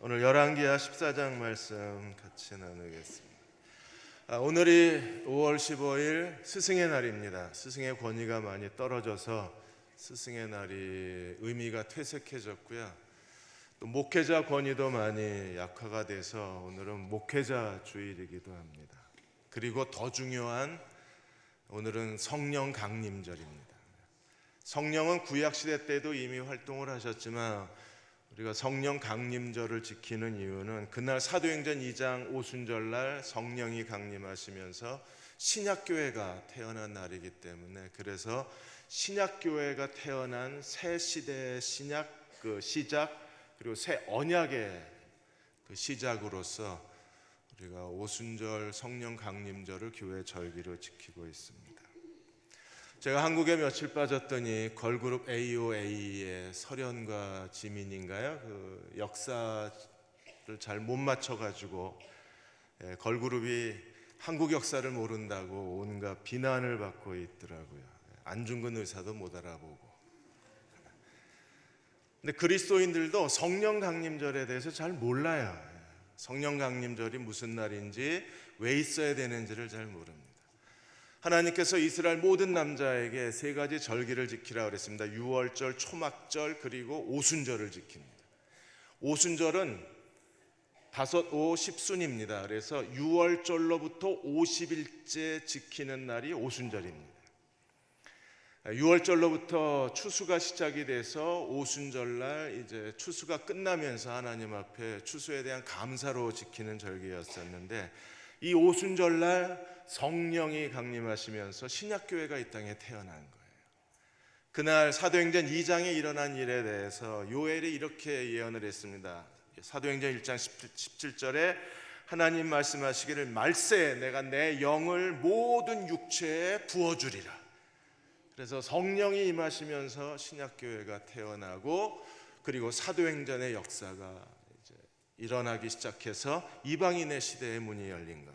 오늘 열왕기하 14장 말씀 같이 나누겠습니다. 오늘이 5월 15일 스승의 날입니다. 스승의 권위가 많이 떨어져서 스승의 날이 의미가 퇴색해졌고요. 또 목회자 권위도 많이 약화가 돼서 오늘은 목회자 주일이기도 합니다. 그리고 더 중요한 오늘은 성령 강림절입니다. 성령은 구약시대 때도 이미 활동을 하셨지만 우리가 성령 강림절을 지키는 이유는 그날 사도행전 2장 오순절날 성령이 강림하시면서 신약교회가 태어난 날이기 때문에, 그래서 신약교회가 태어난 새 시대의 시작, 그리고 새 언약의 시작으로서 우리가 오순절 성령 강림절을 교회 절기로 지키고 있습니다. 제가 한국에 며칠 빠졌더니 걸그룹 AOA의 설현과 지민인가요? 그 역사를 잘 못 맞춰가지고 걸그룹이 한국 역사를 모른다고 온갖 비난을 받고 있더라고요. 안중근 의사도 못 알아보고. 근데 그리스도인들도 성령 강림절에 대해서 잘 몰라요. 성령 강림절이 무슨 날인지, 왜 있어야 되는지를 잘 모릅니다. 하나님께서 이스라엘 모든 남자에게 세 가지 절기를 지키라 그랬습니다. 유월절, 초막절, 그리고 오순절을 지킵니다. 오순절은 5, 5, 10순입니다. 그래서 유월절로부터 50일째 지키는 날이 오순절입니다. 유월절로부터 추수가 시작이 돼서 오순절날 이제 추수가 끝나면서 하나님 앞에 추수에 대한 감사로 지키는 절기였었는데, 이 오순절날 성령이 강림하시면서 신약교회가 이 땅에 태어난 거예요. 그날 사도행전 2장에 일어난 일에 대해서 요엘이 이렇게 예언을 했습니다. 사도행전 1장 17절에 하나님 말씀하시기를, 말세 내가 내 영을 모든 육체에 부어주리라. 그래서 성령이 임하시면서 신약교회가 태어나고, 그리고 사도행전의 역사가 이제 일어나기 시작해서 이방인의 시대의 문이 열린 겁니다.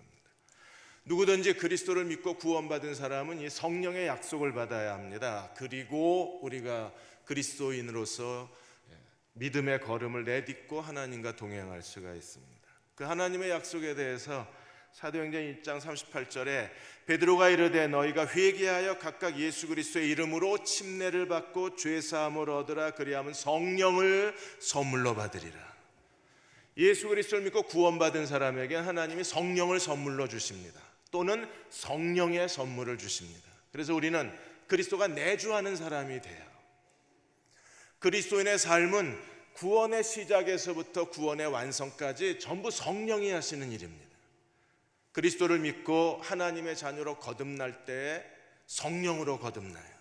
누구든지 그리스도를 믿고 구원받은 사람은 이 성령의 약속을 받아야 합니다. 그리고 우리가 그리스도인으로서 믿음의 걸음을 내딛고 하나님과 동행할 수가 있습니다. 그 하나님의 약속에 대해서 사도행전 1장 38절에 베드로가 이르되 너희가 회개하여 각각 예수 그리스도의 이름으로 침례를 받고 죄사함을 얻으라. 그리하면 성령을 선물로 받으리라. 예수 그리스도를 믿고 구원받은 사람에게 하나님이 성령을 선물로 주십니다. 또는 성령의 선물을 주십니다. 그래서 우리는 그리스도가 내주하는 사람이 돼요. 그리스도인의 삶은 구원의 시작에서부터 구원의 완성까지 전부 성령이 하시는 일입니다. 그리스도를 믿고 하나님의 자녀로 거듭날 때 성령으로 거듭나요.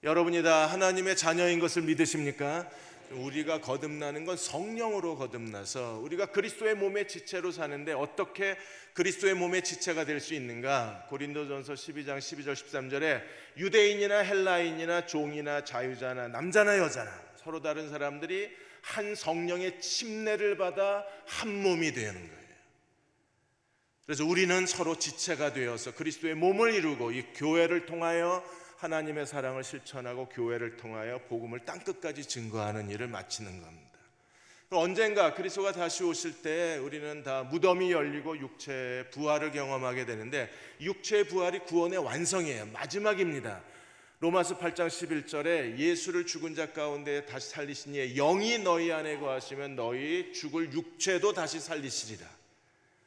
여러분이 다 하나님의 자녀인 것을 믿으십니까? 우리가 거듭나는 건 성령으로 거듭나서 우리가 그리스도의 몸의 지체로 사는데, 어떻게 그리스도의 몸의 지체가 될 수 있는가? 고린도전서 12장 12절 13절에 유대인이나 헬라인이나 종이나 자유자나 남자나 여자나 서로 다른 사람들이 한 성령의 침례를 받아 한 몸이 되는 거예요. 그래서 우리는 서로 지체가 되어서 그리스도의 몸을 이루고 이 교회를 통하여 하나님의 사랑을 실천하고 교회를 통하여 복음을 땅끝까지 증거하는 일을 마치는 겁니다. 언젠가 그리스도가 다시 오실 때 우리는 다 무덤이 열리고 육체의 부활을 경험하게 되는데, 육체의 부활이 구원의 완성이에요. 마지막입니다. 로마서 8장 11절에 예수를 죽은 자 가운데 다시 살리신 이의 영이 너희 안에 거하시면 너희 죽을 육체도 다시 살리시리라.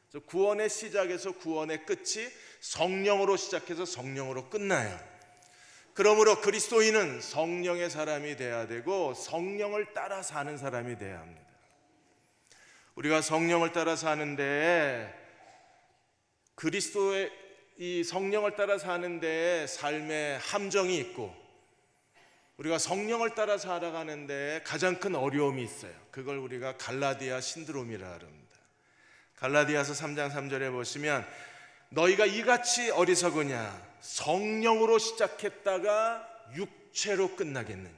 그래서 구원의 시작에서 구원의 끝이 성령으로 시작해서 성령으로 끝나요. 그러므로 그리스도인은 성령의 사람이 돼야 되고 성령을 따라 사는 사람이 돼야 합니다. 우리가 성령을 따라 사는데, 그리스도의 이 성령을 따라 사는데 삶의 함정이 있고, 우리가 성령을 따라 살아가는데 가장 큰 어려움이 있어요. 그걸 우리가 갈라디아 신드롬이라 합니다. 갈라디아서 3장 3절에 보시면 너희가 이같이 어리석으냐, 성령으로 시작했다가 육체로 끝나겠느냐.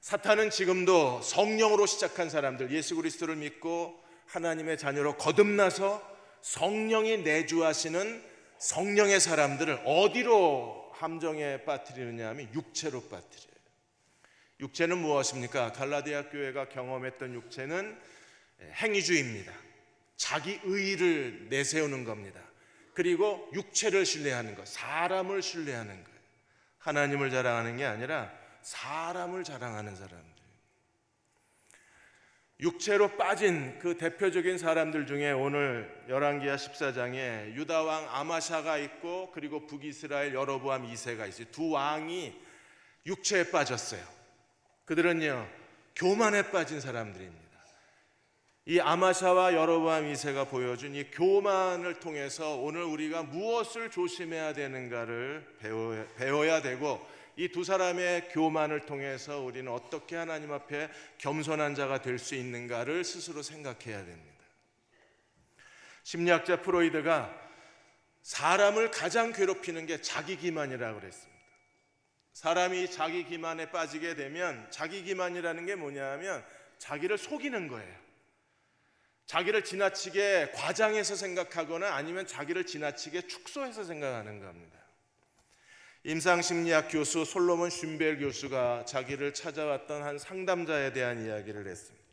사탄은 지금도 성령으로 시작한 사람들, 예수 그리스도를 믿고 하나님의 자녀로 거듭나서 성령이 내주하시는 성령의 사람들을 어디로 함정에 빠뜨리느냐 하면 육체로 빠뜨려요. 육체는 무엇입니까? 갈라디아 교회가 경험했던 육체는 행위주의입니다. 자기 의의를 내세우는 겁니다. 그리고 육체를 신뢰하는 것, 사람을 신뢰하는 거예요. 하나님을 자랑하는 게 아니라 사람을 자랑하는 사람들. 육체로 빠진 그 대표적인 사람들 중에 오늘 열왕기하 14장에 유다왕 아마샤가 있고 그리고 북이스라엘 여로보암 2세가 있어요. 두 왕이 육체에 빠졌어요. 그들은요 교만에 빠진 사람들입니다. 이 아마샤와 여로보암 2세가 보여준 이 교만을 통해서 오늘 우리가 무엇을 조심해야 되는가를 배워야 되고, 이 두 사람의 교만을 통해서 우리는 어떻게 하나님 앞에 겸손한 자가 될 수 있는가를 스스로 생각해야 됩니다. 심리학자 프로이드가 사람을 가장 괴롭히는 게 자기 기만이라고 그랬습니다. 사람이 자기 기만에 빠지게 되면, 자기 기만이라는 게 뭐냐면 자기를 속이는 거예요. 자기를 지나치게 과장해서 생각하거나 아니면 자기를 지나치게 축소해서 생각하는 겁니다. 임상심리학 교수 솔로몬 슌벨 교수가 자기를 찾아왔던 한 상담자에 대한 이야기를 했습니다.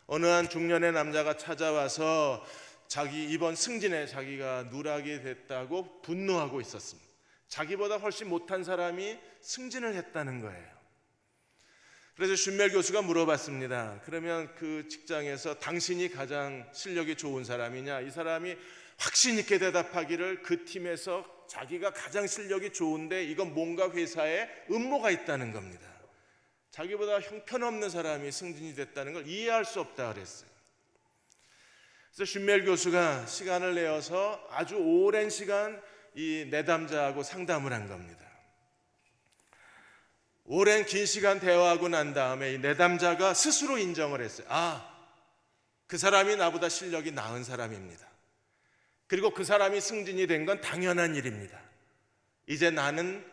어느 한 중년의 남자가 찾아와서 자기 이번 승진에 자기가 누락이 됐다고 분노하고 있었습니다. 자기보다 훨씬 못한 사람이 승진을 했다는 거예요. 그래서 슌멜 교수가 물어봤습니다. 그러면 그 직장에서 당신이 가장 실력이 좋은 사람이냐? 이 사람이 확신 있게 대답하기를 그 팀에서 자기가 가장 실력이 좋은데 이건 뭔가 회사에 음모가 있다는 겁니다. 자기보다 형편없는 사람이 승진이 됐다는 걸 이해할 수 없다 그랬어요. 그래서 슌멜 교수가 시간을 내어서 아주 오랜 시간 이 내담자하고 상담을 한 겁니다. 오랜 긴 시간 대화하고 난 다음에 이 내담자가 스스로 인정을 했어요. 그 사람이 나보다 실력이 나은 사람입니다. 그리고 그 사람이 승진이 된 건 당연한 일입니다. 이제 나는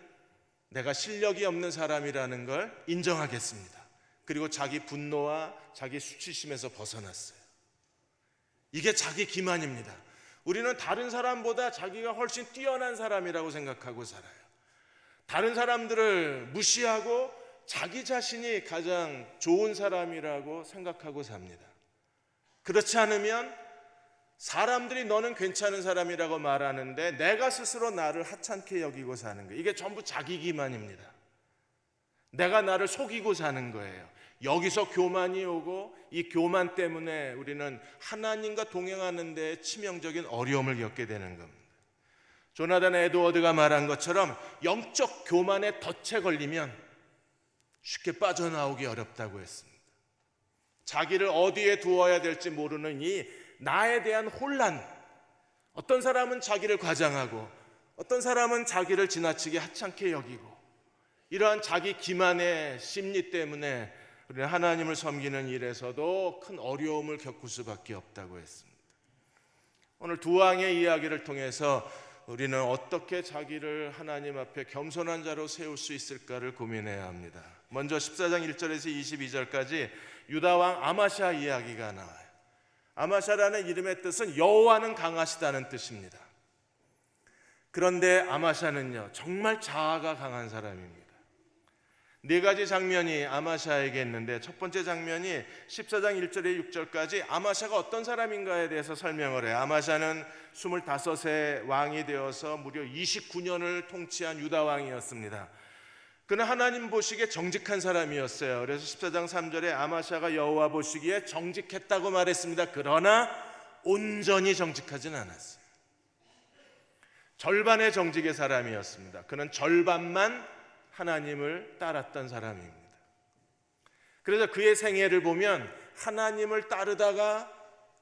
내가 실력이 없는 사람이라는 걸 인정하겠습니다. 그리고 자기 분노와 자기 수치심에서 벗어났어요. 이게 자기 기만입니다. 우리는 다른 사람보다 자기가 훨씬 뛰어난 사람이라고 생각하고 살아요. 다른 사람들을 무시하고 자기 자신이 가장 좋은 사람이라고 생각하고 삽니다. 그렇지 않으면 사람들이 너는 괜찮은 사람이라고 말하는데 내가 스스로 나를 하찮게 여기고 사는 거예요. 이게 전부 자기 기만입니다. 내가 나를 속이고 사는 거예요. 여기서 교만이 오고 이 교만 때문에 우리는 하나님과 동행하는 데 치명적인 어려움을 겪게 되는 겁니다. 조나단 에드워드가 말한 것처럼 영적 교만에 덫에 걸리면 쉽게 빠져나오기 어렵다고 했습니다. 자기를 어디에 두어야 될지 모르는 이 나에 대한 혼란, 어떤 사람은 자기를 과장하고 어떤 사람은 자기를 지나치게 하찮게 여기고, 이러한 자기 기만의 심리 때문에 우리는 하나님을 섬기는 일에서도 큰 어려움을 겪을 수밖에 없다고 했습니다. 오늘 두 왕의 이야기를 통해서 우리는 어떻게 자기를 하나님 앞에 겸손한 자로 세울 수 있을까를 고민해야 합니다. 먼저 14장 1절에서 22절까지 유다왕 아마샤 이야기가 나와요. 아마샤라는 이름의 뜻은 여호와는 강하시다는 뜻입니다. 그런데 아마샤는요 정말 자아가 강한 사람입니다. 네 가지 장면이 아마샤에게 있는데, 첫 번째 장면이 14장 1절에 6절까지 아마샤가 어떤 사람인가에 대해서 설명을 해요. 아마샤는 25세 왕이 되어서 무려 29년을 통치한 유다 왕이었습니다. 그는 하나님 보시기에 정직한 사람이었어요. 그래서 14장 3절에 아마샤가 여호와 보시기에 정직했다고 말했습니다. 그러나 온전히 정직하진 않았어요. 절반의 정직의 사람이었습니다. 그는 절반만 하나님을 따랐던 사람입니다. 그래서 그의 생애를 보면 하나님을 따르다가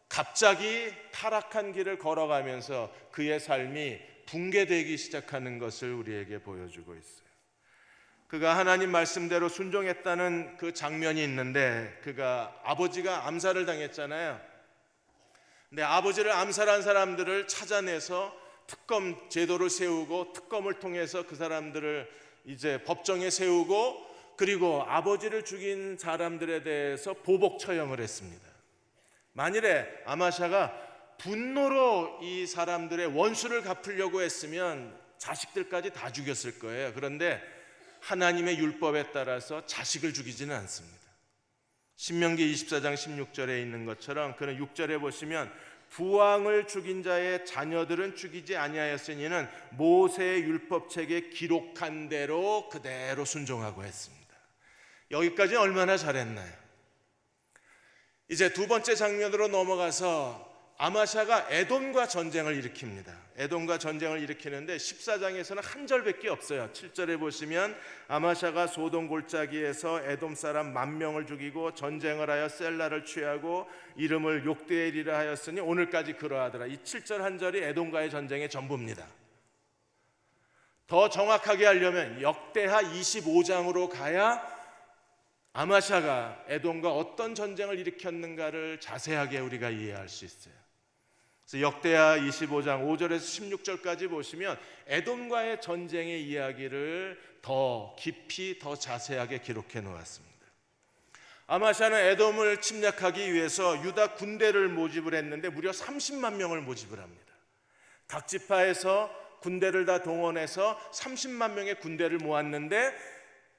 갑자기 타락한 길을 걸어가면서 그의 삶이 붕괴되기 시작하는 것을 우리에게 보여주고 있어요. 그가 하나님 말씀대로 순종했다는 그 장면이 있는데, 그가 아버지가 암살을 당했잖아요. 근데 아버지를 암살한 사람들을 찾아내서 특검 제도를 세우고 특검을 통해서 그 사람들을 이제 법정에 세우고, 그리고 아버지를 죽인 사람들에 대해서 보복 처형을 했습니다. 만일에 아마샤가 분노로 이 사람들의 원수를 갚으려고 했으면 자식들까지 다 죽였을 거예요. 그런데 하나님의 율법에 따라서 자식을 죽이지는 않습니다. 신명기 24장 16절에 있는 것처럼 그는 6절에 보시면 부왕을 죽인 자의 자녀들은 죽이지 아니하였으니는 모세의 율법책에 기록한 대로 그대로 순종하고 했습니다. 여기까지 얼마나 잘했나요? 이제 두 번째 장면으로 넘어가서 아마샤가 에돔과 전쟁을 일으킵니다. 에돔과 전쟁을 일으키는데 14장에서는 한 절밖에 없어요. 7절에 보시면 아마샤가 소돔 골짜기에서 에돔 사람 10,000명을 죽이고 전쟁을 하여 셀라를 취하고 이름을 욕드엘이라 하였으니 오늘까지 그러하더라. 이 7절 한 절이 에돔과의 전쟁의 전부입니다. 더 정확하게 하려면 역대하 25장으로 가야 아마샤가 에돔과 어떤 전쟁을 일으켰는가를 자세하게 우리가 이해할 수 있어요. 그래서 역대하 25장 5절에서 16절까지 보시면 에돔과의 전쟁의 이야기를 더 깊이 더 자세하게 기록해 놓았습니다. 아마샤는 에돔을 침략하기 위해서 유다 군대를 모집을 했는데 무려 30만 명을 모집을 합니다. 각 지파에서 군대를 다 동원해서 30만 명의 군대를 모았는데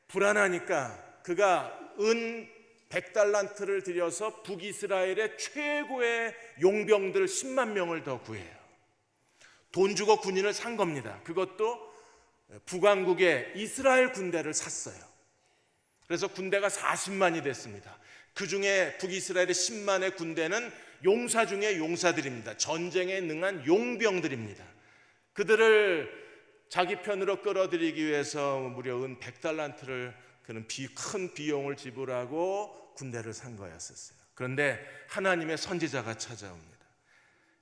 불안하니까 그가 은 100달란트를 들여서 북이스라엘의 최고의 용병들 10만 명을 더 구해요. 돈 주고 군인을 산 겁니다. 그것도 북왕국의 이스라엘 군대를 샀어요. 그래서 군대가 40만이 됐습니다. 그 중에 북이스라엘의 10만의 군대는 용사 중에 용사들입니다. 전쟁에 능한 용병들입니다. 그들을 자기 편으로 끌어들이기 위해서 무려 은 100달란트를 그는 큰 비용을 지불하고 군대를 산 거였었어요. 그런데 하나님의 선지자가 찾아옵니다.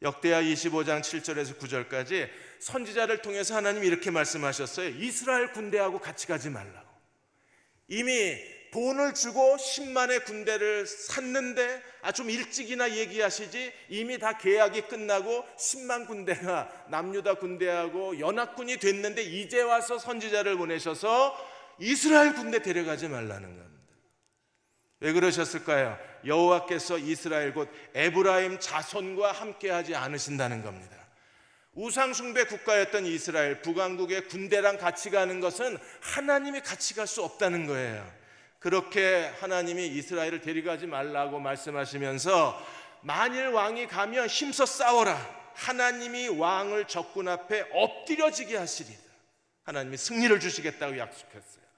역대하 25장 7절에서 9절까지 선지자를 통해서 하나님이 이렇게 말씀하셨어요. 이스라엘 군대하고 같이 가지 말라고. 이미 돈을 주고 10만의 군대를 샀는데 좀 일찍이나 얘기하시지 이미 다 계약이 끝나고 10만 군대가 남유다 군대하고 연합군이 됐는데 이제 와서 선지자를 보내셔서 이스라엘 군대 데려가지 말라는 겁니다. 왜 그러셨을까요? 여호와께서 이스라엘 곧 에브라임 자손과 함께하지 않으신다는 겁니다. 우상숭배 국가였던 이스라엘 북왕국의 군대랑 같이 가는 것은 하나님이 같이 갈 수 없다는 거예요. 그렇게 하나님이 이스라엘을 데려가지 말라고 말씀하시면서 만일 왕이 가면 힘써 싸워라. 하나님이 왕을 적군 앞에 엎드려지게 하시리라. 하나님이 승리를 주시겠다고 약속했어요.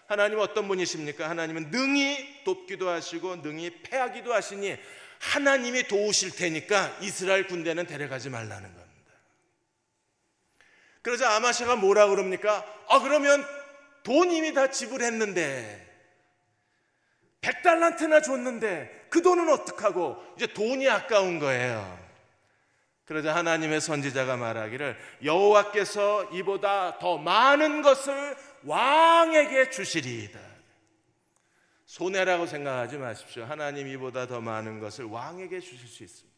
하나님은 어떤 분이십니까? 하나님은 능히 돕기도 하시고 능히 패하기도 하시니 하나님이 도우실 테니까 이스라엘 군대는 데려가지 말라는 겁니다. 그러자 아마샤가 뭐라 그럽니까? 그러면 돈 이미 다 지불했는데 100달란트나 줬는데 그 돈은 어떡하고? 이제 돈이 아까운 거예요. 그러자 하나님의 선지자가 말하기를 여호와께서 이보다 더 많은 것을 왕에게 주시리이다. 손해라고 생각하지 마십시오. 하나님 이보다 더 많은 것을 왕에게 주실 수 있습니다.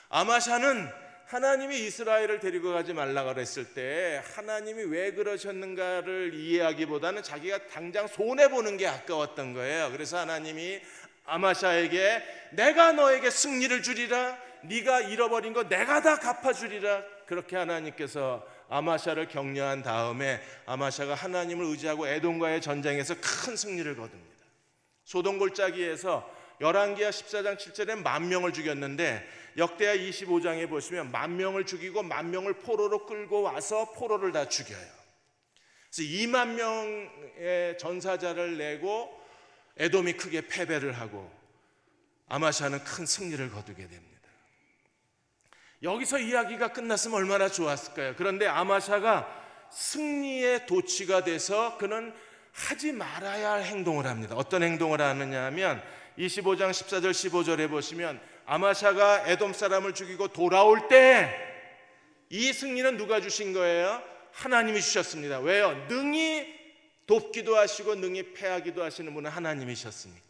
아마샤는 하나님이 이스라엘을 데리고 가지 말라고 그랬을 때 하나님이 왜 그러셨는가를 이해하기보다는 자기가 당장 손해보는 게 아까웠던 거예요. 그래서 하나님이 아마샤에게 내가 너에게 승리를 주리라, 네가 잃어버린 거 내가 다 갚아주리라, 그렇게 하나님께서 아마샤를 격려한 다음에 아마샤가 하나님을 의지하고 에돔과의 전쟁에서 큰 승리를 거둡니다. 소돔 골짜기에서 열왕기하 14장 7절에 10,000명을 죽였는데 역대하 25장에 보시면 10,000명을 죽이고 10,000명을 포로로 끌고 와서 포로를 다 죽여요. 그래서 20,000명의 전사자를 내고 에돔이 크게 패배를 하고 아마샤는 큰 승리를 거두게 됩니다. 여기서 이야기가 끝났으면 얼마나 좋았을까요? 그런데 아마샤가 승리의 도취가 돼서 그는 하지 말아야 할 행동을 합니다. 어떤 행동을 하느냐 하면 25장 14절 15절에 보시면 아마샤가 에돔 사람을 죽이고 돌아올 때 이 승리는 누가 주신 거예요? 하나님이 주셨습니다. 왜요? 능히 돕기도 하시고 능히 패하기도 하시는 분은 하나님이셨으니까.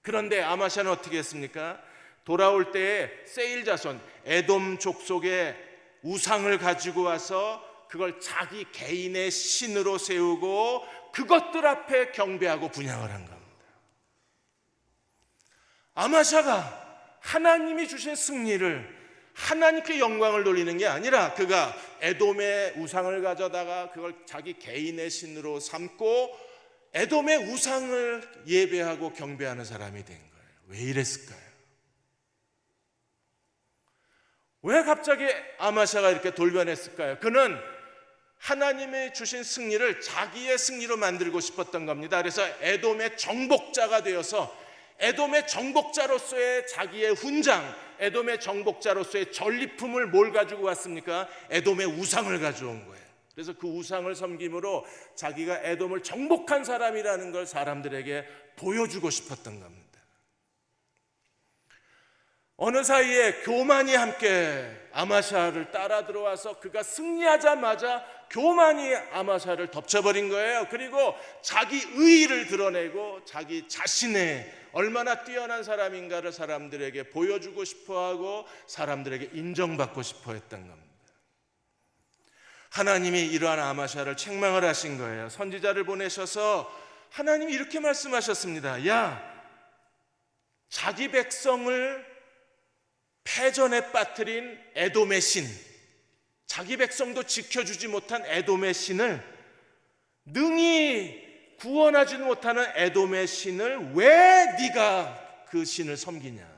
그런데 아마샤는 어떻게 했습니까? 돌아올 때에 세일 자손 에돔 족속의 우상을 가지고 와서 그걸 자기 개인의 신으로 세우고 그것들 앞에 경배하고 분향을 한 겁니다. 아마샤가 하나님이 주신 승리를 하나님께 영광을 돌리는 게 아니라 그가 에돔의 우상을 가져다가 그걸 자기 개인의 신으로 삼고 에돔의 우상을 예배하고 경배하는 사람이 된 거예요. 왜 이랬을까요? 왜 갑자기 아마샤가 이렇게 돌변했을까요? 그는 하나님의 주신 승리를 자기의 승리로 만들고 싶었던 겁니다. 그래서 에돔의 정복자가 되어서 에돔의 정복자로서의 자기의 훈장, 에돔의 정복자로서의 전리품을 뭘 가지고 왔습니까? 에돔의 우상을 가져온 거예요. 그래서 그 우상을 섬김으로 자기가 에돔을 정복한 사람이라는 걸 사람들에게 보여주고 싶었던 겁니다. 어느 사이에 교만이 함께 아마샤를 따라 들어와서 그가 승리하자마자 교만이 아마샤를 덮쳐버린 거예요. 그리고 자기 의의를 드러내고 자기 자신의 얼마나 뛰어난 사람인가를 사람들에게 보여주고 싶어하고 사람들에게 인정받고 싶어 했던 겁니다. 하나님이 이러한 아마샤를 책망을 하신 거예요. 선지자를 보내셔서 하나님이 이렇게 말씀하셨습니다. 야, 자기 백성을 패전에 빠뜨린 에돔의 신, 자기 백성도 지켜주지 못한 에돔의 신을, 능히 구원하지 못하는 에돔의 신을 왜 네가 그 신을 섬기냐.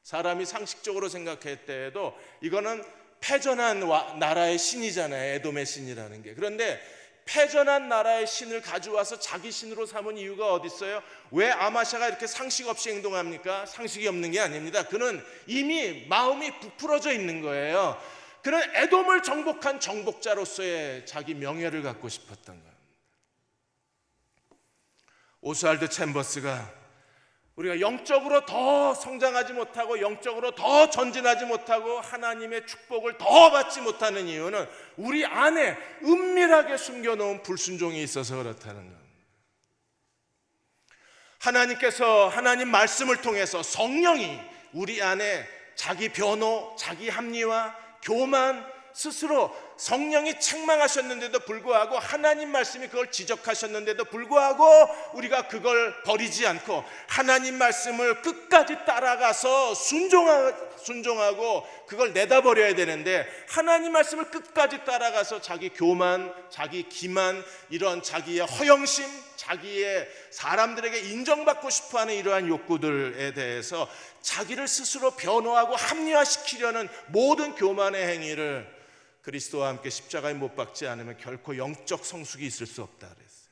사람이 상식적으로 생각할 때에도 이거는 패전한 나라의 신이잖아요, 에돔의 신이라는 게. 그런데 패전한 나라의 신을 가져와서 자기 신으로 삼은 이유가 어디 있어요? 왜 아마샤가 이렇게 상식 없이 행동합니까? 상식이 없는 게 아닙니다. 그는 이미 마음이 부풀어져 있는 거예요. 그는 에돔을 정복한 정복자로서의 자기 명예를 갖고 싶었던 거예요. 오스왈드 챔버스가 우리가 영적으로 더 성장하지 못하고 영적으로 더 전진하지 못하고 하나님의 축복을 더 받지 못하는 이유는 우리 안에 은밀하게 숨겨놓은 불순종이 있어서 그렇다는 겁니다. 하나님께서 하나님 말씀을 통해서 성령이 우리 안에 자기 변호, 자기 합리화, 교만, 스스로 성령이 책망하셨는데도 불구하고 하나님 말씀이 그걸 지적하셨는데도 불구하고 우리가 그걸 버리지 않고 하나님 말씀을 끝까지 따라가서 순종하고 그걸 내다버려야 되는데, 하나님 말씀을 끝까지 따라가서 자기 교만, 자기 기만, 이런 자기의 허영심, 자기의 사람들에게 인정받고 싶어하는 이러한 욕구들에 대해서 자기를 스스로 변호하고 합리화시키려는 모든 교만의 행위를 그리스도와 함께 십자가에 못 박지 않으면 결코 영적 성숙이 있을 수 없다 그랬어요.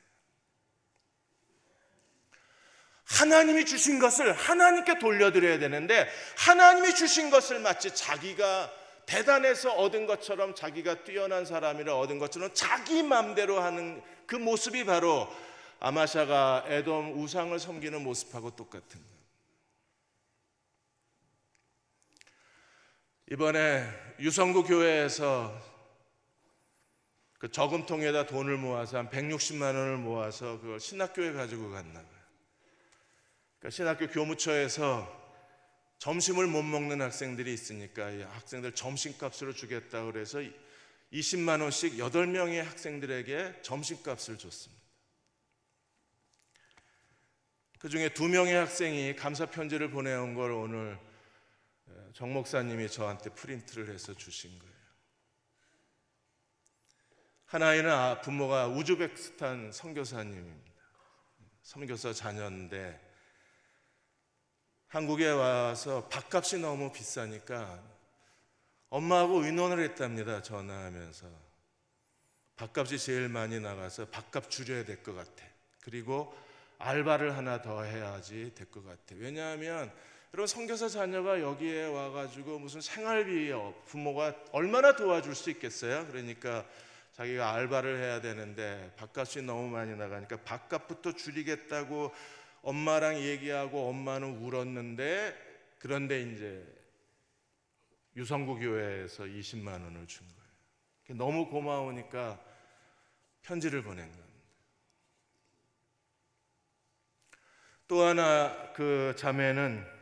하나님이 주신 것을 하나님께 돌려드려야 되는데, 하나님이 주신 것을 마치 자기가 대단해서 얻은 것처럼, 자기가 뛰어난 사람이라 얻은 것처럼 자기 마음대로 하는 그 모습이 바로 아마샤가 에돔 우상을 섬기는 모습하고 똑같은 거예요. 이번에 유성구 교회에서 그 저금통에다 돈을 모아서 한 160만 원을 모아서 그걸 신학교에 가지고 갔나 봐요. 그러니까 신학교 교무처에서 점심을 못 먹는 학생들이 있으니까 이 학생들 점심값으로 주겠다고 그래서 20만 원씩 8명의 학생들에게 점심값을 줬습니다. 그 중에 2명의 학생이 감사 편지를 보내온 걸 오늘 정 목사님이 저한테 프린트를 해서 주신 거예요. 한 아이는 부모가 우즈베키스탄 선교사님입니다. 선교사 자녀인데 한국에 와서 밥값이 너무 비싸니까 엄마하고 의논을 했답니다. 전화하면서 밥값이 제일 많이 나가서 밥값 줄여야 될 것 같아. 그리고 알바를 하나 더 해야지 될 것 같아. 왜냐하면 여러분, 선교사 자녀가 여기에 와가지고 무슨 생활비 부모가 얼마나 도와줄 수 있겠어요? 그러니까 자기가 알바를 해야 되는데 밥값이 너무 많이 나가니까 밥값부터 줄이겠다고 엄마랑 얘기하고 엄마는 울었는데, 그런데 이제 유성구 교회에서 20만 원을 준 거예요. 너무 고마우니까 편지를 보낸 겁니다. 또 하나 그 자매는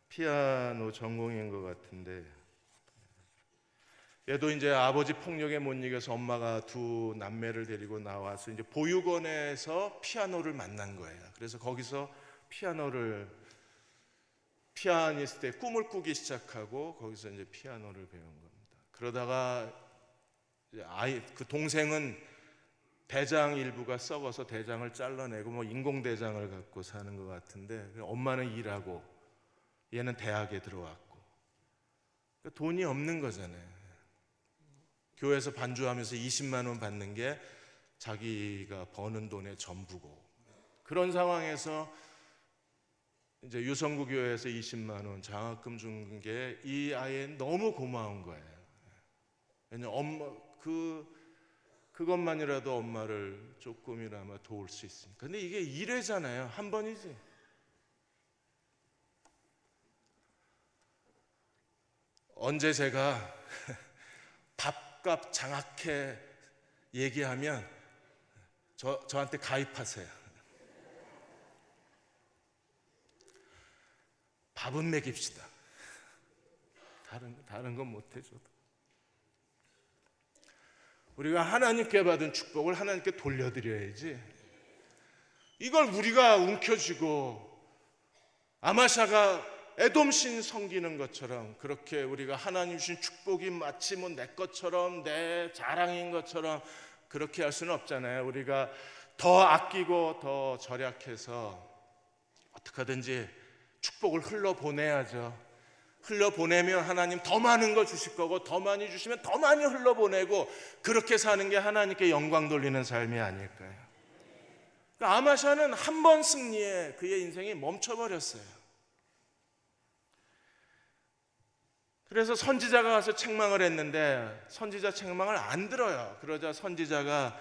피아노 전공인 것 같은데, 얘도 이제 아버지 폭력에 못 이겨서 엄마가 2 남매를 데리고 나와서 이제 보육원에서 피아노를 만난 거예요. 그래서 거기서 피아니스트의 꿈을 꾸기 시작하고 거기서 이제 피아노를 배운 겁니다. 그러다가 그 동생은 대장 일부가 썩어서 대장을 잘라내고 뭐 인공대장을 갖고 사는 것 같은데, 엄마는 일하고 얘는 대학에 들어왔고, 그러니까 돈이 없는 거잖아요. 교회에서 반주하면서 20만 원 받는 게 자기가 버는 돈의 전부고, 그런 상황에서 이제 유성구 교회에서 20만 원 장학금 준 게 이 아이는 너무 고마운 거예요. 왜냐면 엄마 그것만이라도 엄마를 조금이나마 도울 수 있으니까. 근데 이게 1회잖아요. 한 번이지. 언제 제가 밥값 장학회 얘기하면 저한테 가입하세요. 밥은 먹입시다. 다른 건 못해줘도. 우리가 하나님께 받은 축복을 하나님께 돌려드려야지. 이걸 우리가 움켜쥐고 아마샤가 에돔신 섬기는 것처럼, 그렇게 우리가 하나님 주신 축복이 마치 뭐 내 것처럼, 내 자랑인 것처럼 그렇게 할 수는 없잖아요. 우리가 더 아끼고 더 절약해서 어떻게 하든지 축복을 흘러보내야죠. 흘러보내면 하나님 더 많은 거 주실 거고, 더 많이 주시면 더 많이 흘러보내고, 그렇게 사는 게 하나님께 영광 돌리는 삶이 아닐까요? 그러니까 아마샤는 한 번 승리에 그의 인생이 멈춰버렸어요. 그래서 선지자가 가서 책망을 했는데 선지자 책망을 안 들어요. 그러자 선지자가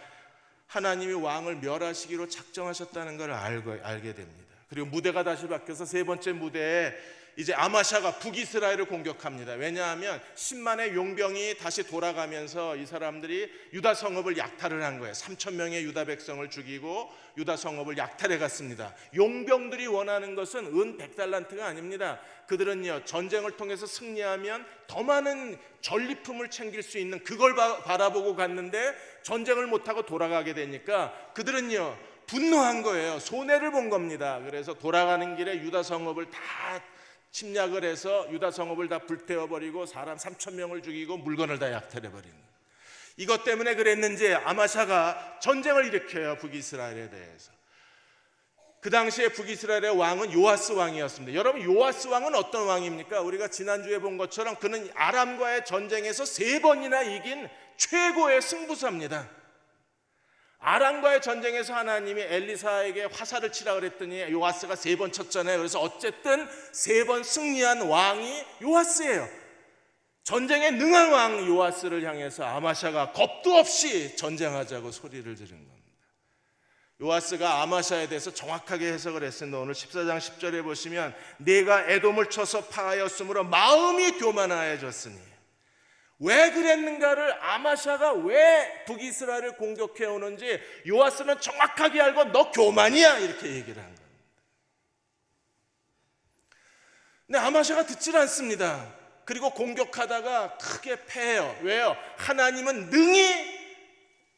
하나님이 왕을 멸하시기로 작정하셨다는 걸 알게 됩니다. 그리고 무대가 다시 바뀌어서 세 번째 무대에 이제 아마샤가 북이스라엘을 공격합니다. 왜냐하면 10만의 용병이 다시 돌아가면서 이 사람들이 유다 성읍을 약탈을 한 거예요. 3,000명의 유다 백성을 죽이고 유다 성읍을 약탈해 갔습니다. 용병들이 원하는 것은 은 100달란트가 아닙니다. 그들은요, 전쟁을 통해서 승리하면 더 많은 전리품을 챙길 수 있는 그걸 바라보고 갔는데 전쟁을 못하고 돌아가게 되니까 그들은요 분노한 거예요. 손해를 본 겁니다. 그래서 돌아가는 길에 유다 성읍을 다 침략을 해서 유다 성읍을 다 불태워버리고 사람 3,000명을 죽이고 물건을 다 약탈해버리는, 이것 때문에 그랬는지 아마샤가 전쟁을 일으켜요. 북이스라엘에 대해서. 그 당시에 북이스라엘의 왕은 요아스 왕이었습니다. 여러분, 요아스 왕은 어떤 왕입니까? 우리가 지난주에 본 것처럼 그는 아람과의 전쟁에서 3번이나 이긴 최고의 승부사입니다. 아람과의 전쟁에서 하나님이 엘리사에게 화살을 치라 그랬더니 요아스가 3번 쳤잖아요. 그래서 어쨌든 3번 승리한 왕이 요아스예요. 전쟁에 능한 왕 요아스를 향해서 아마샤가 겁도 없이 전쟁하자고 소리를 지른 겁니다. 요아스가 아마샤에 대해서 정확하게 해석을 했습니다. 오늘 14장 10절에 보시면 내가 에돔을 쳐서 파하였으므로 마음이 교만하여졌으니, 왜 그랬는가를, 아마샤가 왜 북이스라엘을 공격해 오는지 요아스는 정확하게 알고 너 교만이야 이렇게 얘기를 한 겁니다. 근데 아마샤가 듣질 않습니다. 그리고 공격하다가 크게 패해요. 왜요? 하나님은 능히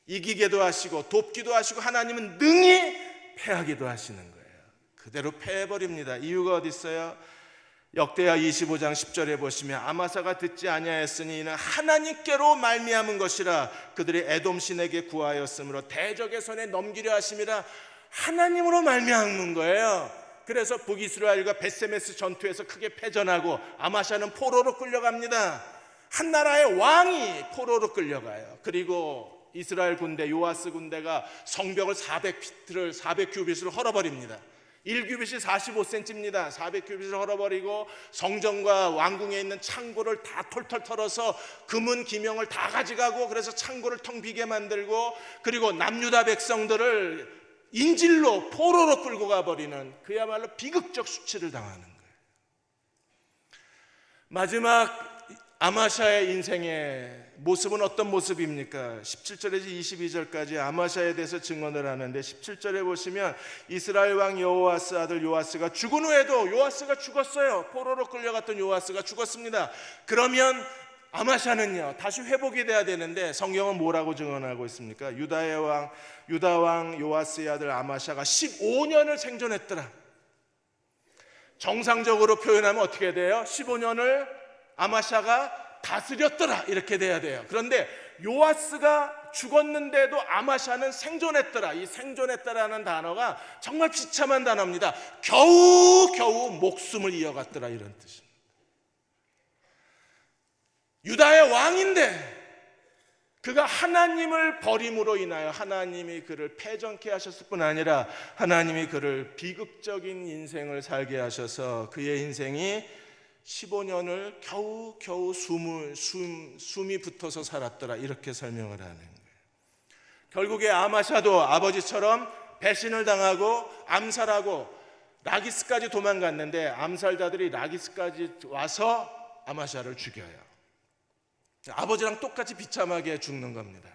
이기게도 하시고 돕기도 하시고 하나님은 능히 패하기도 하시는 거예요. 그대로 패해버립니다. 이유가 어디 있어요? 역대하 25장 10절에 보시면 아마사가 듣지 아니하였으니 이는 하나님께로 말미암은 것이라, 그들이 에돔 신에게 구하였으므로 대적의 손에 넘기려 하심이라. 하나님으로 말미암은 거예요. 그래서 북이스라엘과 베세메스 전투에서 크게 패전하고 아마샤는 포로로 끌려갑니다. 한 나라의 왕이 포로로 끌려가요. 그리고 이스라엘 군대, 요아스 군대가 성벽을 400큐빗을 헐어버립니다. 1규빗이 45cm입니다. 400규빗을 헐어버리고 성전과 왕궁에 있는 창고를 다 털털 털어서 금은 기명을 다 가져가고, 그래서 창고를 텅 비게 만들고, 그리고 남유다 백성들을 인질로 포로로 끌고 가버리는 그야말로 비극적 수치를 당하는 거예요. 마지막 아마샤의 인생의 모습은 어떤 모습입니까? 17절에서 22절까지 아마샤에 대해서 증언을 하는데, 17절에 보시면 이스라엘 왕 여호아스 아들 요아스가 죽은 후에도, 요아스가 죽었어요. 포로로 끌려갔던 요아스가 죽었습니다. 그러면 아마샤는요 다시 회복이 돼야 되는데 성경은 뭐라고 증언하고 있습니까? 유다 왕 요아스의 아들 아마샤가 15년을 생존했더라. 정상적으로 표현하면 어떻게 돼요? 15년을 아마샤가 다스렸더라 이렇게 돼야 돼요. 그런데 요아스가 죽었는데도 아마샤는 생존했더라. 이 생존했다라는 단어가 정말 비참한 단어입니다. 겨우 목숨을 이어갔더라 이런 뜻입니다. 유다의 왕인데 그가 하나님을 버림으로 인하여 하나님이 그를 패전케 하셨을 뿐 아니라 하나님이 그를 비극적인 인생을 살게 하셔서 그의 인생이 15년을 겨우 숨이 붙어서 살았더라 이렇게 설명을 하는 거예요. 결국에 아마샤도 아버지처럼 배신을 당하고 암살하고 라기스까지 도망갔는데 암살자들이 라기스까지 와서 아마샤를 죽여요. 아버지랑 똑같이 비참하게 죽는 겁니다.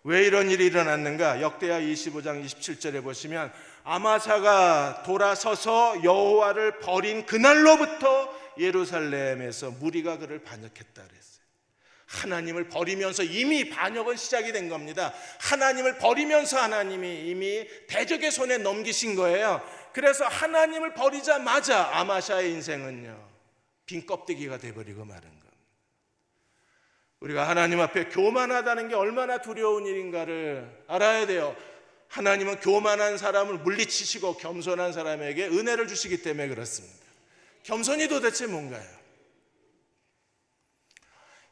왜 이런 일이 일어났는가? 역대하 25장 27절에 보시면 아마샤가 돌아서서 여호와를 버린 그날로부터 예루살렘에서 무리가 그를 반역했다 그랬어요. 하나님을 버리면서 이미 반역은 시작이 된 겁니다. 하나님을 버리면서 하나님이 이미 대적의 손에 넘기신 거예요. 그래서 하나님을 버리자마자 아마샤의 인생은요 빈 껍데기가 돼버리고 마른 겁니다. 우리가 하나님 앞에 교만하다는 게 얼마나 두려운 일인가를 알아야 돼요. 하나님은 교만한 사람을 물리치시고 겸손한 사람에게 은혜를 주시기 때문에 그렇습니다. 겸손이 도대체 뭔가요?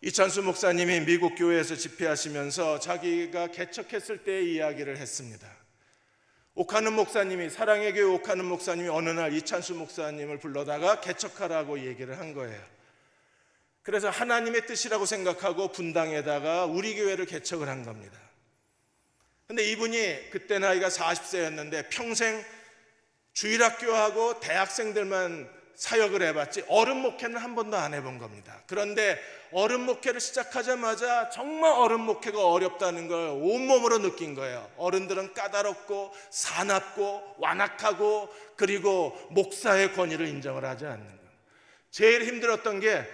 이찬수 목사님이 미국 교회에서 집회하시면서 자기가 개척했을 때의 이야기를 했습니다. 옥하는 목사님이, 사랑의 교회 옥하는 목사님이 어느 날 이찬수 목사님을 불러다가 개척하라고 얘기를 한 거예요. 그래서 하나님의 뜻이라고 생각하고 분당에다가 우리 교회를 개척을 한 겁니다. 근데 이분이 그때 나이가 40세였는데 평생 주일학교하고 대학생들만 사역을 해봤지 어른 목회는 한 번도 안 해본 겁니다. 그런데 어른 목회를 시작하자마자 정말 어른 목회가 어렵다는 걸 온몸으로 느낀 거예요. 어른들은 까다롭고 사납고 완악하고 그리고 목사의 권위를 인정을 하지 않는 거예요. 제일 힘들었던 게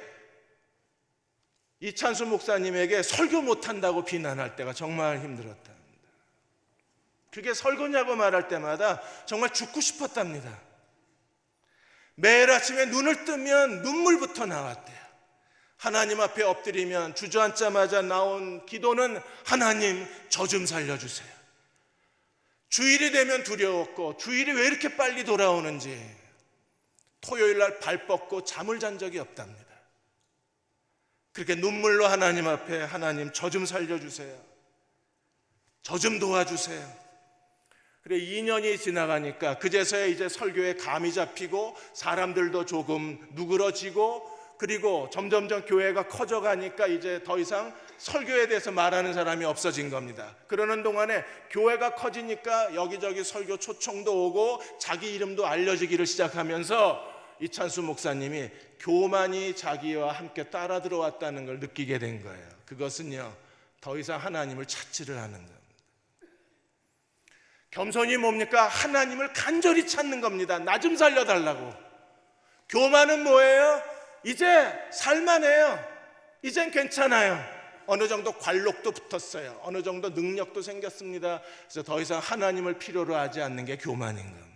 이찬수 목사님에게 설교 못한다고 비난할 때가 정말 힘들었답니다. 그게 설교냐고 말할 때마다 정말 죽고 싶었답니다. 매일 아침에 눈을 뜨면 눈물부터 나왔대요. 하나님 앞에 엎드리면 주저앉자마자 나온 기도는 하나님 저 좀 살려주세요. 주일이 되면 두려웠고 주일이 왜 이렇게 빨리 돌아오는지 토요일 날 발 뻗고 잠을 잔 적이 없답니다. 그렇게 눈물로 하나님 앞에 하나님 저 좀 살려주세요. 저 좀 도와주세요. 그래 2년이 지나가니까 그제서야 이제 설교에 감이 잡히고 사람들도 조금 누그러지고 그리고 점점점 교회가 커져가니까 이제 더 이상 설교에 대해서 말하는 사람이 없어진 겁니다. 그러는 동안에 교회가 커지니까 여기저기 설교 초청도 오고 자기 이름도 알려지기를 시작하면서 이찬수 목사님이 교만이 자기와 함께 따라 들어왔다는 걸 느끼게 된 거예요. 그것은요 더 이상 하나님을 찾지를 않은 겁니다. 겸손이 뭡니까? 하나님을 간절히 찾는 겁니다. 나 좀 살려달라고. 교만은 뭐예요? 이제 살만해요. 이젠 괜찮아요. 어느 정도 관록도 붙었어요. 어느 정도 능력도 생겼습니다. 그래서 더 이상 하나님을 필요로 하지 않는 게 교만인 겁니다.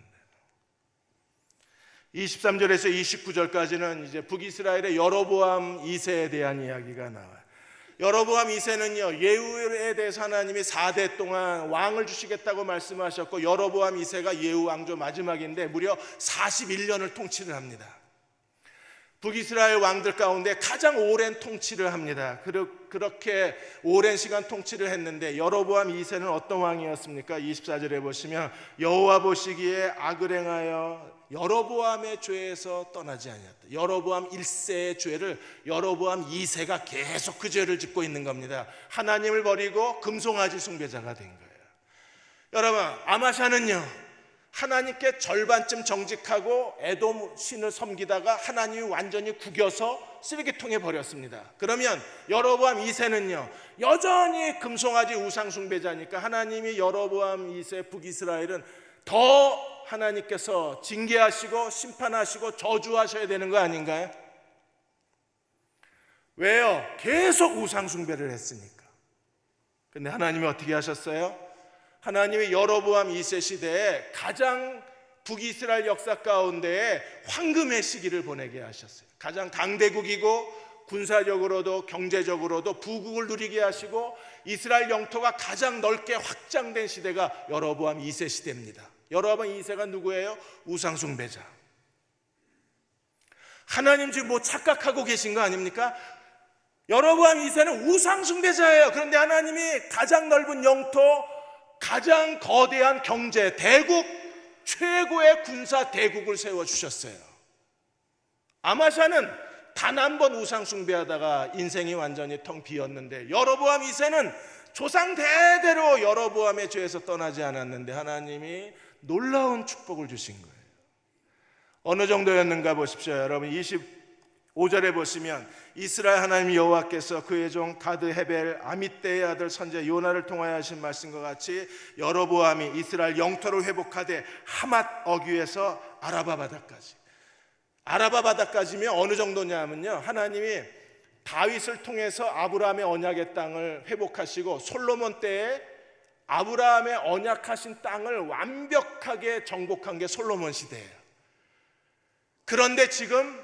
23절에서 29절까지는 이제 북이스라엘의 여로보암 2세에 대한 이야기가 나와요. 여로보암 2세는요 예후에 대해서 하나님이 4대 동안 왕을 주시겠다고 말씀하셨고 여로보암 2세가 예후 왕조 마지막인데 무려 41년을 통치를 합니다. 북이스라엘 왕들 가운데 가장 오랜 통치를 합니다. 그렇게 오랜 시간 통치를 했는데 여로보암 2세는 어떤 왕이었습니까? 24절에 보시면 여호와 보시기에 악을 행하여 여로보암의 죄에서 떠나지 아니었다. 여로보암 1세의 죄를 여로보암 2세가 계속 그 죄를 짓고 있는 겁니다. 하나님을 버리고 금송아지 숭배자가 된 거예요. 여러분 아마샤는요 하나님께 절반쯤 정직하고 에돔 신을 섬기다가 하나님이 완전히 구겨서 쓰레기통에 버렸습니다. 그러면 여로보암 2세는요 여전히 금송아지 우상 숭배자니까 하나님이 여로보암 2세 북이스라엘은 더 하나님께서 징계하시고 심판하시고 저주하셔야 되는 거 아닌가요? 왜요? 계속 우상 숭배를 했으니까. 근데 하나님이 어떻게 하셨어요? 하나님이 여로보암 2세 시대에 가장 북이스라엘 역사 가운데 황금의 시기를 보내게 하셨어요. 가장 강대국이고 군사적으로도 경제적으로도 부국을 누리게 하시고 이스라엘 영토가 가장 넓게 확장된 시대가 여로보암 2세 시대입니다. 여로보암 2세가 누구예요? 우상 숭배자. 하나님 지금 뭐 착각하고 계신 거 아닙니까? 여로보암 2세는 우상 숭배자예요. 그런데 하나님이 가장 넓은 영토, 가장 거대한 경제 대국, 최고의 군사 대국을 세워주셨어요. 아마샤는 단 한 번 우상 숭배하다가 인생이 완전히 텅 비었는데, 여로보암 2세는 조상 대대로 여로보암의 죄에서 떠나지 않았는데 하나님이 놀라운 축복을 주신 거예요. 어느 정도였는가 보십시오. 여러분 25절에 보시면 이스라엘 하나님 여호와께서 그의 종 가드 헤벨 아미떼의 아들 선지자 요나를 통하여 하신 말씀과 같이 여로보암이 이스라엘 영토를 회복하되 하맛 어귀에서 아라바 바다까지. 아라바 바다까지면 어느 정도냐면요, 하나님이 다윗을 통해서 아브라함의 언약의 땅을 회복하시고 솔로몬 때에 아브라함의 언약하신 땅을 완벽하게 정복한 게 솔로몬 시대예요. 그런데 지금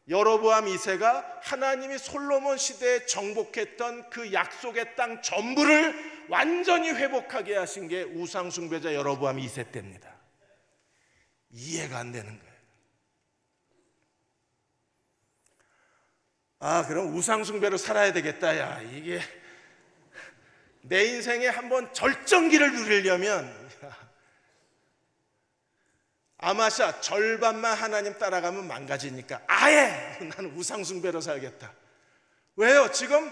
여로보암 2세가 하나님이 솔로몬 시대에 정복했던 그 약속의 땅 전부를 완전히 회복하게 하신 게 우상 숭배자 여로보암 2세 때입니다. 이해가 안 되는 거예요. 아, 그럼 우상 숭배로 살아야 되겠다. 야, 이게 내 인생에 한번 절정기를 누리려면 아마샤 절반만 하나님 따라가면 망가지니까 아예 나는 우상 숭배로 살겠다. 왜요? 지금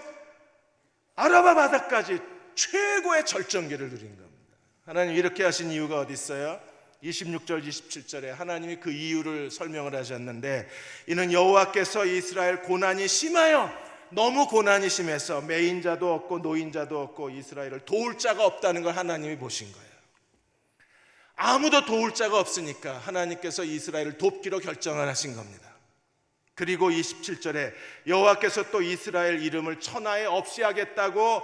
아라바 바다까지 최고의 절정기를 누린 겁니다. 하나님 이렇게 하신 이유가 어디 있어요? 26절 27절에 하나님이 그 이유를 설명을 하셨는데, 이는 여호와께서 이스라엘 고난이 심하여, 너무 고난이 심해서 매인자도 없고 노인자도 없고 이스라엘을 도울 자가 없다는 걸 하나님이 보신 거예요. 아무도 도울 자가 없으니까 하나님께서 이스라엘을 돕기로 결정을 하신 겁니다. 그리고 27절에 여호와께서 또 이스라엘 이름을 천하에 없이 하겠다고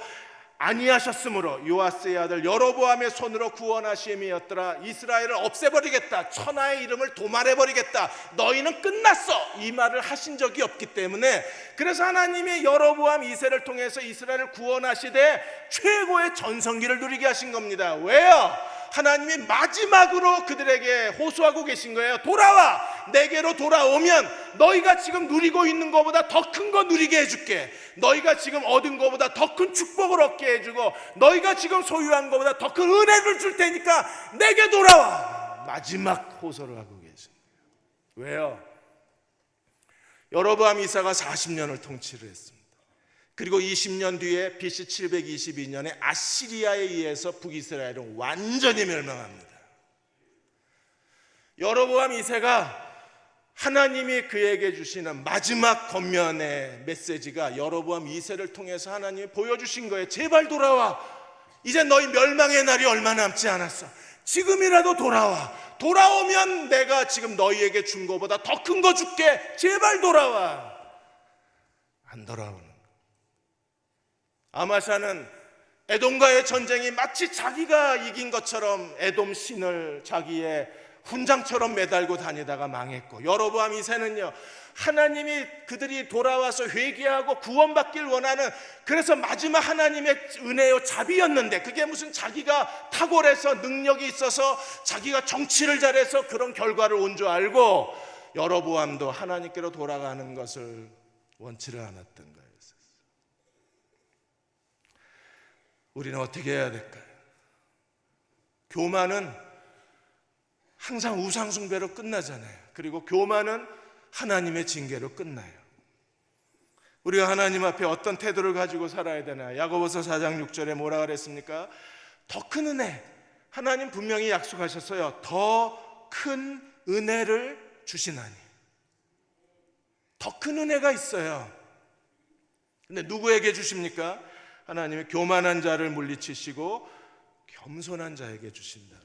아니하셨으므로 요아스의 아들 여로보암의 손으로 구원하심이었더라. 이스라엘을 없애버리겠다, 천하의 이름을 도말해버리겠다, 너희는 끝났어, 이 말을 하신 적이 없기 때문에, 그래서 하나님이 여로보암 2세를 통해서 이스라엘을 구원하시되 최고의 전성기를 누리게 하신 겁니다. 왜요? 하나님이 마지막으로 그들에게 호소하고 계신 거예요. 돌아와, 내게로 돌아오면 너희가 지금 누리고 있는 것보다 더 큰 거 누리게 해줄게. 너희가 지금 얻은 것보다 더 큰 축복을 얻게 해주고, 너희가 지금 소유한 것보다 더 큰 은혜를 줄 테니까 내게 돌아와. 마지막 호소를 하고 계십니다. 왜요? 여로보암 2세가 40년을 통치를 했습니다. 그리고 20년 뒤에 BC 722년에 아시리아에 의해서 북이스라엘은 완전히 멸망합니다. 여로보암 2세가 하나님이 그에게 주시는 마지막 권면의 메시지가 여로보암 2세를 통해서 하나님이 보여주신 거예요. 제발 돌아와. 이제 너희 멸망의 날이 얼마 남지 않았어. 지금이라도 돌아와. 돌아오면 내가 지금 너희에게 준 것보다 더 큰 거 줄게. 제발 돌아와. 안 돌아오는. 아마샤는 에돔과의 전쟁이 마치 자기가 이긴 것처럼 에돔 신을 자기의 훈장처럼 매달고 다니다가 망했고, 여로보암 2세는요, 하나님이 그들이 돌아와서 회개하고 구원받길 원하는, 그래서 마지막 하나님의 은혜요 자비였는데, 그게 무슨 자기가 탁월해서 능력이 있어서 자기가 정치를 잘해서 그런 결과를 온 줄 알고, 여로보암도 하나님께로 돌아가는 것을 원치를 않았던 거예요. 우리는 어떻게 해야 될까요? 교만은 항상 우상 숭배로 끝나잖아요. 그리고 교만은 하나님의 징계로 끝나요. 우리가 하나님 앞에 어떤 태도를 가지고 살아야 되나? 야고보서 4장 6절에 뭐라 그랬습니까? 더 큰 은혜, 하나님 분명히 약속하셨어요. 더 큰 은혜를 주시나니. 더 큰 은혜가 있어요. 근데 누구에게 주십니까? 하나님이 교만한 자를 물리치시고 겸손한 자에게 주신다.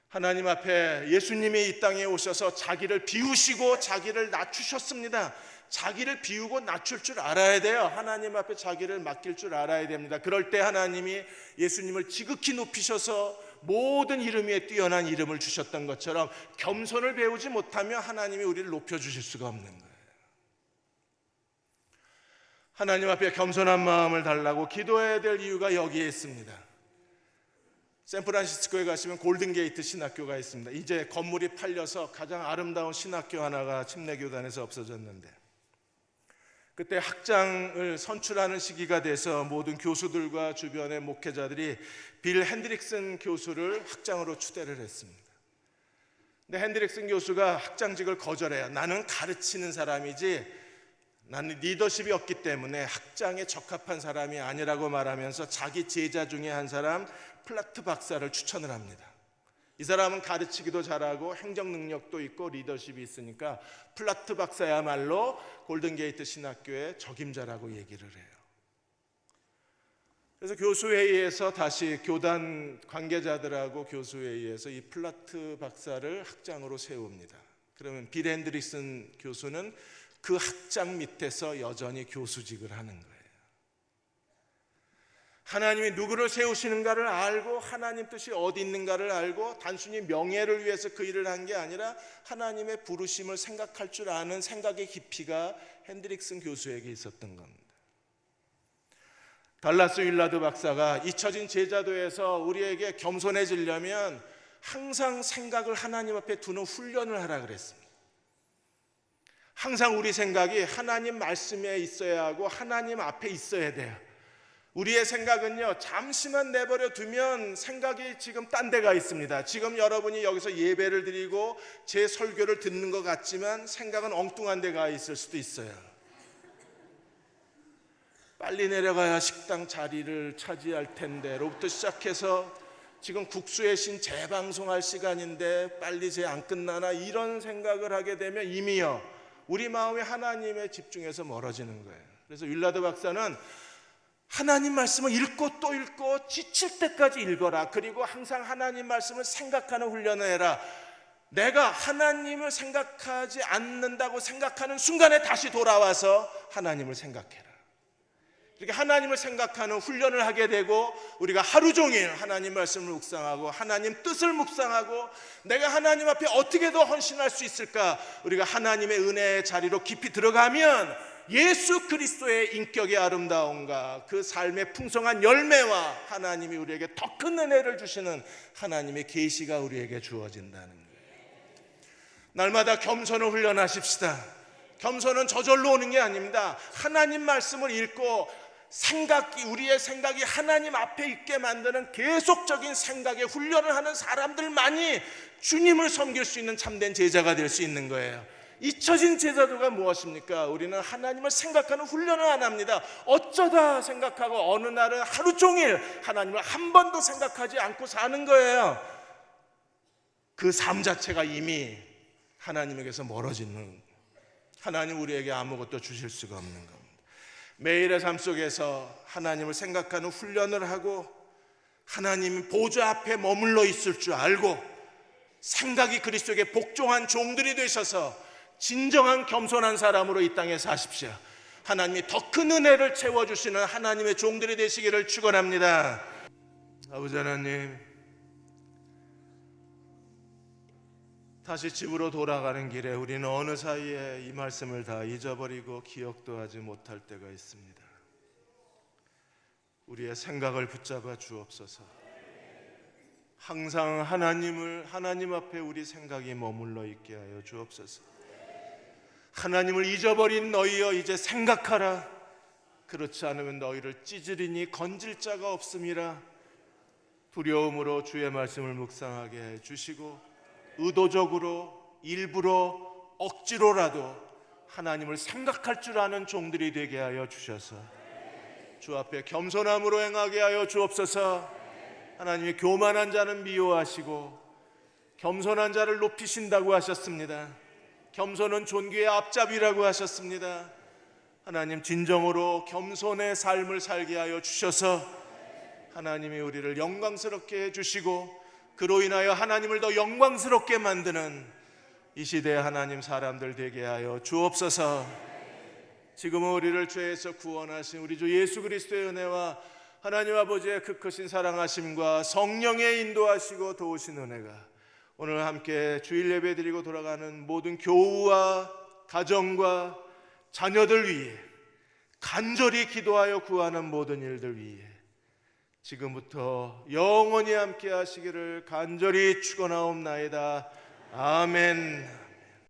하나님 앞에 예수님이 이 땅에 오셔서 자기를 비우시고 자기를 낮추셨습니다. 자기를 비우고 낮출 줄 알아야 돼요. 하나님 앞에 자기를 맡길 줄 알아야 됩니다. 그럴 때 하나님이 예수님을 지극히 높이셔서 모든 이름 위에 뛰어난 이름을 주셨던 것처럼 겸손을 배우지 못하면 하나님이 우리를 높여주실 수가 없는 거예요. 하나님 앞에 겸손한 마음을 달라고 기도해야 될 이유가 여기에 있습니다. 샌프란시스코에 가시면 골든게이트 신학교가 있습니다. 이제 건물이 팔려서 가장 아름다운 신학교 하나가 침례교단에서 없어졌는데, 그때 학장을 선출하는 시기가 돼서 모든 교수들과 주변의 목회자들이 빌 핸드릭슨 교수를 학장으로 추대를 했습니다. 근데 핸드릭슨 교수가 학장직을 거절해요. 나는 가르치는 사람이지 나는 리더십이 없기 때문에 학장에 적합한 사람이 아니라고 말하면서 자기 제자 중에 한 사람 플라트 박사를 추천을 합니다. 이 사람은 가르치기도 잘하고 행정 능력도 있고 리더십이 있으니까 플라트 박사야말로 골든게이트 신학교의 적임자라고 얘기를 해요. 그래서 교수회의에서 다시 교단 관계자들하고 교수회의에서 이 플라트 박사를 학장으로 세웁니다. 그러면 빌 핸드릭슨 교수는 그 학장 밑에서 여전히 교수직을 하는 거예요. 하나님이 누구를 세우시는가를 알고 하나님 뜻이 어디 있는가를 알고 단순히 명예를 위해서 그 일을 한 게 아니라 하나님의 부르심을 생각할 줄 아는 생각의 깊이가 핸드릭슨 교수에게 있었던 겁니다. 달라스 윌라드 박사가 잊혀진 제자도에서 우리에게 겸손해지려면 항상 생각을 하나님 앞에 두는 훈련을 하라 그랬습니다. 항상 우리 생각이 하나님 말씀에 있어야 하고 하나님 앞에 있어야 돼요. 우리의 생각은요, 잠시만 내버려 두면 생각이 지금 딴 데가 있습니다. 지금 여러분이 여기서 예배를 드리고 제 설교를 듣는 것 같지만 생각은 엉뚱한 데가 있을 수도 있어요. 빨리 내려가야 식당 자리를 차지할 텐데로부터 시작해서 지금 국수의 신 재방송할 시간인데 빨리 제 안 끝나나, 이런 생각을 하게 되면 이미요 우리 마음이 하나님에 집중해서 멀어지는 거예요. 그래서 윌라드 박사는 하나님 말씀을 읽고 또 읽고 지칠 때까지 읽어라. 그리고 항상 하나님 말씀을 생각하는 훈련을 해라. 내가 하나님을 생각하지 않는다고 생각하는 순간에 다시 돌아와서 하나님을 생각해라. 이렇게 하나님을 생각하는 훈련을 하게 되고 우리가 하루 종일 하나님 말씀을 묵상하고 하나님 뜻을 묵상하고 내가 하나님 앞에 어떻게 더 헌신할 수 있을까, 우리가 하나님의 은혜의 자리로 깊이 들어가면 예수 그리스도의 인격의 아름다움과 그 삶의 풍성한 열매와 하나님이 우리에게 더 큰 은혜를 주시는 하나님의 계시가 우리에게 주어진다는 거예요. 날마다 겸손을 훈련하십시다. 겸손은 저절로 오는 게 아닙니다. 하나님 말씀을 읽고 우리의 생각이 하나님 앞에 있게 만드는 계속적인 생각의 훈련을 하는 사람들만이 주님을 섬길 수 있는 참된 제자가 될 수 있는 거예요. 잊혀진 제자도가 무엇입니까? 우리는 하나님을 생각하는 훈련을 안 합니다. 어쩌다 생각하고 어느 날은 하루 종일 하나님을 한 번도 생각하지 않고 사는 거예요. 그 삶 자체가 이미 하나님에게서 멀어지는, 하나님 우리에게 아무것도 주실 수가 없는 겁니다. 매일의 삶 속에서 하나님을 생각하는 훈련을 하고 하나님 보좌 앞에 머물러 있을 줄 알고 생각이 그리스도에게 복종한 종들이 되셔서 진정한 겸손한 사람으로 이 땅에 사십시오. 하나님이 더 큰 은혜를 채워주시는 하나님의 종들이 되시기를 축원합니다. 아버지 하나님, 다시 집으로 돌아가는 길에 우리는 어느 사이에 이 말씀을 다 잊어버리고 기억도 하지 못할 때가 있습니다. 우리의 생각을 붙잡아 주옵소서. 항상 하나님 앞에 우리 생각이 머물러 있게 하여 주옵소서. 하나님을 잊어버린 너희여 이제 생각하라. 그렇지 않으면 너희를 찌질이니 건질 자가 없음이라. 두려움으로 주의 말씀을 묵상하게 해 주시고 의도적으로 일부러 억지로라도 하나님을 생각할 줄 아는 종들이 되게 하여 주셔서 주 앞에 겸손함으로 행하게 하여 주옵소서. 하나님의 교만한 자는 미워하시고 겸손한 자를 높이신다고 하셨습니다. 겸손은 존귀의 앞잡이라고 하셨습니다. 하나님 진정으로 겸손의 삶을 살게 하여 주셔서 하나님이 우리를 영광스럽게 해주시고 그로 인하여 하나님을 더 영광스럽게 만드는 이 시대의 하나님 사람들 되게 하여 주옵소서. 지금은 우리를 죄에서 구원하신 우리 주 예수 그리스도의 은혜와 하나님 아버지의 그 크신 사랑하심과 성령의 인도하시고 도우신 은혜가 오늘 함께 주일 예배 드리고 돌아가는 모든 교우와 가정과 자녀들 위에 간절히 기도하여 구하는 모든 일들 위에 지금부터 영원히 함께 하시기를 간절히 축원하옵나이다. 아멘.